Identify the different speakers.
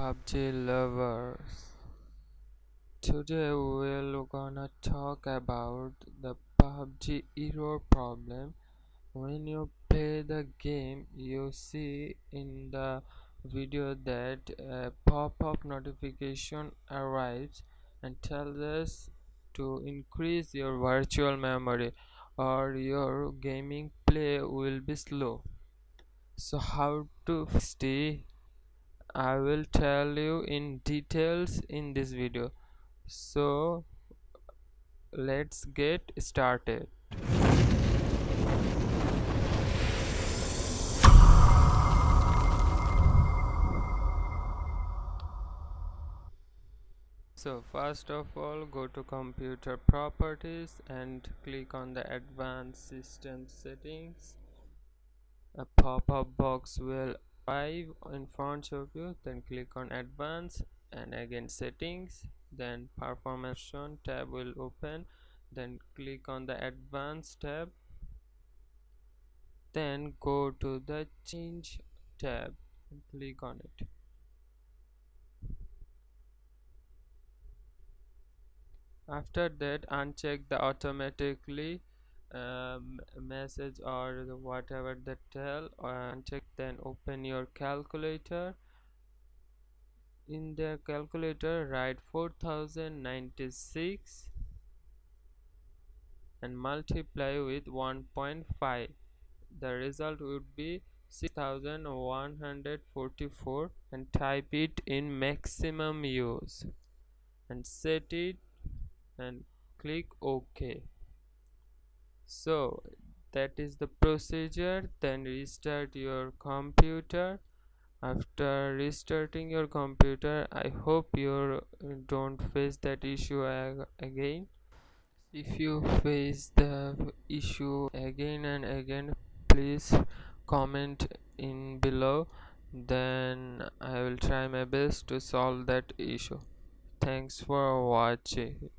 Speaker 1: PUBG lovers. Today we're gonna talk about the PUBG error problem. When you play the game, you see in the video that a pop-up notification arrives and tells us to increase your virtual memory or your gaming play will be slow. So how to fix it? I will tell you in details in this video. So let's get started. So first of all, go to computer properties and click on the advanced system settings. A pop-up box will arrive in front of you. Then click on advanced and again settings. Then performance option tab will open. Then click on the advanced tab. Then go to the change tab and click on it. After that, uncheck the automatically message or whatever the tell, or uncheck. Then open your calculator. In the calculator write 4096 and multiply with 1.5. The result would be 6144 and type it in maximum use and set it and click OK. So that is the procedure. Then restart your computer. After restarting your computer, I hope you don't face that issue again. If you face the issue again and again, please comment in below, then I will try my best to solve that issue. Thanks for watching.